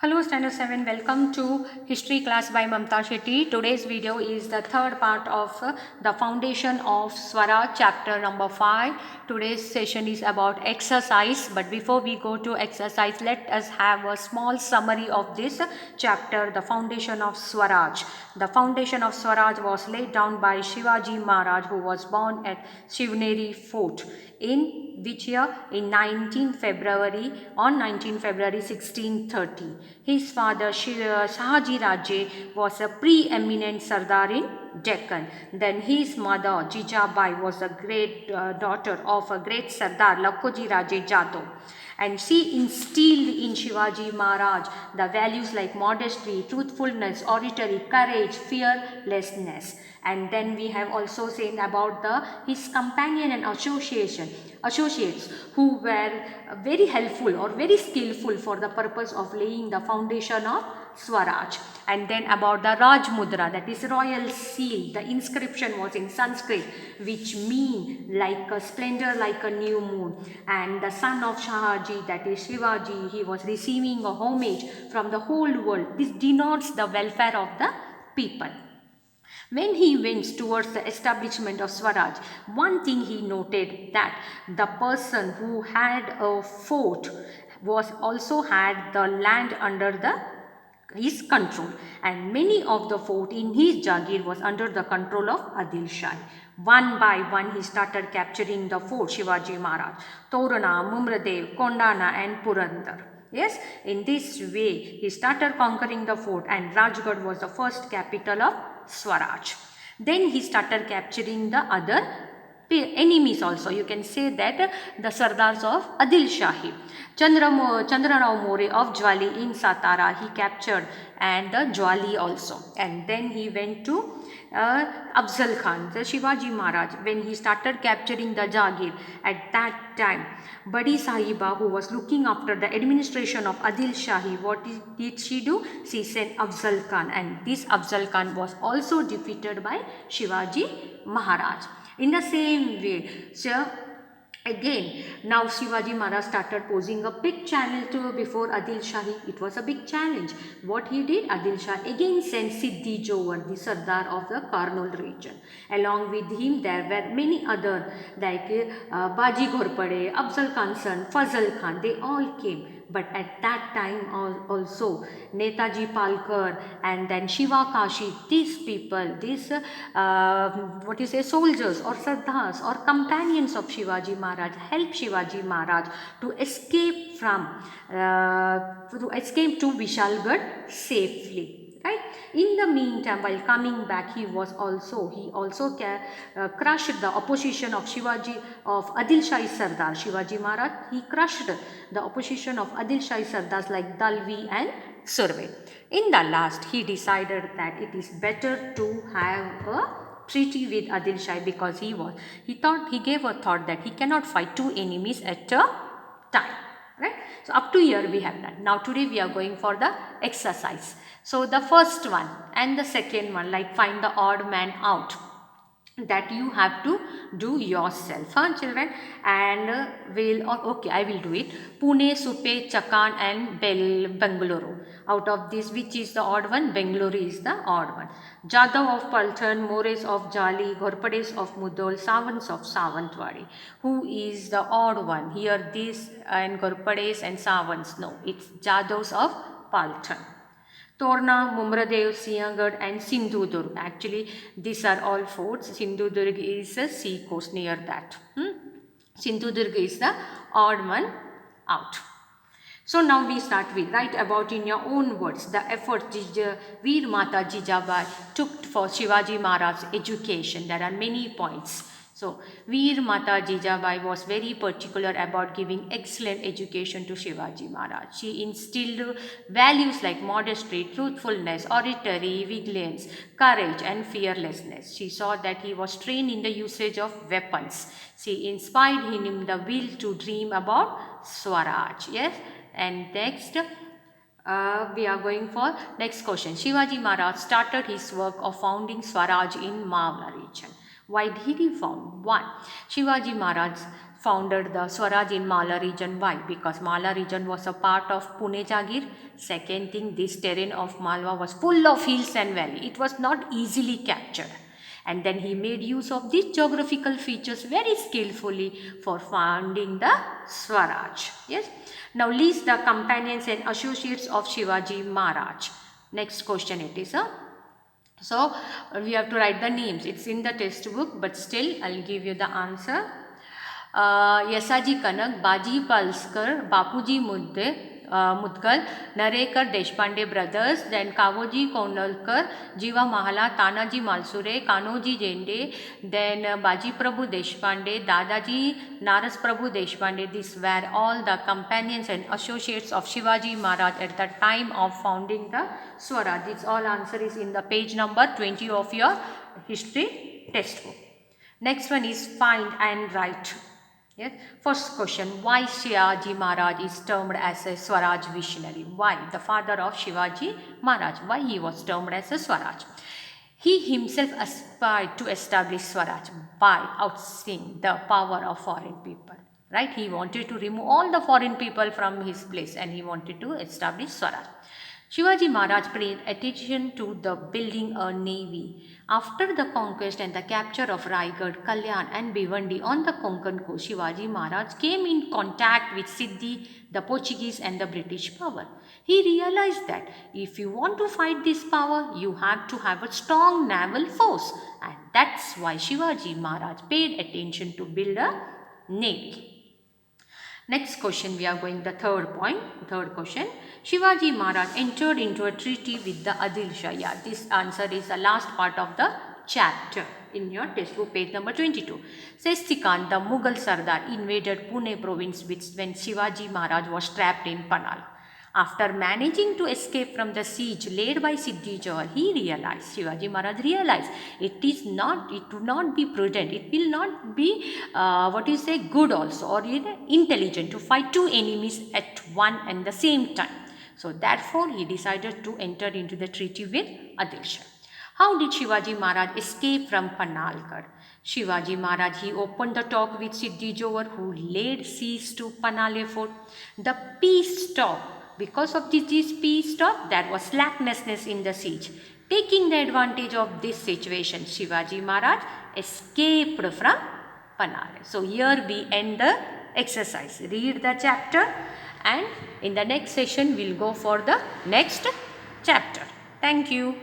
Hello Standard 7, welcome to History class by Mamta Shetty. Today's video is the third part of the foundation of Swara chapter number 5. Today's session is about exercise, but before we go to exercise, let us have a small summary of this chapter, the foundation of Swaraj. The foundation of Swaraj was laid down by Shivaji Maharaj, who was born at Shivneri Fort in which year? In 19 February, on 19 February 1630. His father Shahaji Raje was a preeminent Sardar in Deccan. Then his mother Jijabai was a great daughter of a great Sardar Lakhoji Raje Jadhav. And she instilled in Shivaji Maharaj the values like modesty, truthfulness, oratory, courage, fearlessness. And then we have also seen about his companion and associates who were very helpful or very skillful for the purpose of laying the foundation of Swaraj. And then about the Raj Mudra, that is royal seal. The inscription was in Sanskrit, which mean like a splendor like a new moon. And the son of Shahaji, that is Shivaji, he was receiving a homage from the whole world. This denotes the welfare of the people. When he went towards the establishment of Swaraj, one thing he noted that the person who had a fort was also had the land under his control, and many of the fort in his Jagir was under the control of Adil Shah. One by one he started capturing the fort, Shivaji Maharaj, Torana, Mumradev, Kondana and Purandar. Yes, in this way he started conquering the fort, and Rajgarh was the first capital of Swaraj. Then he started capturing the other enemies also. You can say that the Sardars of Adil Shahi. Chandrarao More of Jwali in Satara he captured, and the Jwali also. And then he went to Afzal Khan, the Shivaji Maharaj, when he started capturing the Jagir. At that time, Badi Sahiba, who was looking after the administration of Adil Shahi, what did she do? She sent Afzal Khan, and this Afzal Khan was also defeated by Shivaji Maharaj. In the same way, so again, now Shivaji Maharaj started posing a big challenge to before Adil Shahi. It was a big challenge. What he did, Adil Shah again sent Siddhi Jowar, the Sardar of the Karnal region. Along with him, there were many other like Baji Ghorpade, Afzal Khan's son, Fazal Khan. They all came. But at that time also, Netaji Palkar and then Shiva Kashi, these people, these soldiers or Sardars or companions of Shivaji Maharaj helped Shivaji Maharaj to escape to Vishalgarh safely. Right. In the meantime, while coming back, he also crushed the opposition of Adil Shahi Sardar. Shivaji Maharaj, he crushed the opposition of Adil Shahi Sardars like Dalvi and Surve. In the last, he decided that it is better to have a treaty with Adil Shah, because he gave a thought that he cannot fight two enemies at a time. Right. So up to here we have that. Now today we are going for the exercise. So the first one and the second one, like find the odd man out, that you have to do yourself, children. And I will do it. Pune, Supe, Chakan and Bengaluru. Out of this, which is the odd one? Bengaluru is the odd one. Jadhav of Paltan, Mores of Jali, Ghorpades of Mudhol, Savants of Savantwadi. Who is the odd one? Here this and Ghorpades and Savants. No, it's Jadhavs of Paltan. Torna, Mumradev, Siangad and Sindhudurg. Actually, these are all forts. Sindhudurg is a sea coast near that. Sindhudurg is the odd one out. So now we start with, write about in your own words the effort Veer Mata Jijabai took for Shivaji Maharaj's education. There are many points. So, Veer Mata Jijabai was very particular about giving excellent education to Shivaji Maharaj. She instilled values like modesty, truthfulness, oratory, vigilance, courage and fearlessness. She saw that he was trained in the usage of weapons. She inspired in him the will to dream about Swaraj. Yes. And next, we are going for next question. Shivaji Maharaj started his work of founding Swaraj in Mavla region. Why did he found? 1. Shivaji Maharaj founded the Swaraj in Mala region. Why? Because Mala region was a part of Pune Jagir. Second thing, this terrain of Malwa was full of hills and valley. It was not easily captured. And then he made use of these geographical features very skillfully for founding the Swaraj. Yes. Now list the companions and associates of Shivaji Maharaj. Next question it is. So we have to write the names. It's in the textbook, but still I'll give you the answer. Yasaji Kanak, Baji Palskar, Bapuji Mudgal, Narekar Deshpande brothers, then Kavoji Konalkar, Jiva Mahala, Tanaji Malsure, Kanoji Jende, then Baji Prabhu Deshpande, Dadaji Naras Prabhu Deshpande. These were all the companions and associates of Shivaji Maharaj at the time of founding the Swaraj. Its all answer is in the page number 20 of your history textbook. Next one is find and write. Yes. First question, why Shivaji Maharaj is termed as a Swaraj visionary? Why? The father of Shivaji Maharaj. Why he was termed as a Swaraj? He himself aspired to establish Swaraj by outseeing the power of foreign people. Right? He wanted to remove all the foreign people from his place and he wanted to establish Swaraj. Shivaji Maharaj paid attention to the building a navy. After the conquest and the capture of Raigad, Kalyan and Bhiwandi on the Konkan coast, Shivaji Maharaj came in contact with Siddhi, the Portuguese and the British power. He realized that if you want to fight this power, you have to have a strong naval force. And that's why Shivaji Maharaj paid attention to build a navy. Next question, we are going the third question. Shivaji Maharaj entered into a treaty with the Adil Shah. Yeah, this answer is the last part of the chapter in your textbook, page number 22. Sesti Khan, the Mughal Sardar, invaded Pune province when Shivaji Maharaj was trapped in Panal. After managing to escape from the siege laid by Siddhi Johar, Shivaji Maharaj realized it would not be prudent, it will not be good also or intelligent to fight two enemies at one and the same time. So therefore he decided to enter into the treaty with Adil Shah. How did Shivaji Maharaj escape from Panalgarh? Shivaji Maharaj, he opened the talk with Siddhi Johar, who laid siege to Panale fort. The peace talk. Because of this peace talk, there was slacklessness in the siege. Taking the advantage of this situation, Shivaji Maharaj escaped from Panale. So here we end the exercise. Read the chapter and in the next session we'll go for the next chapter. Thank you.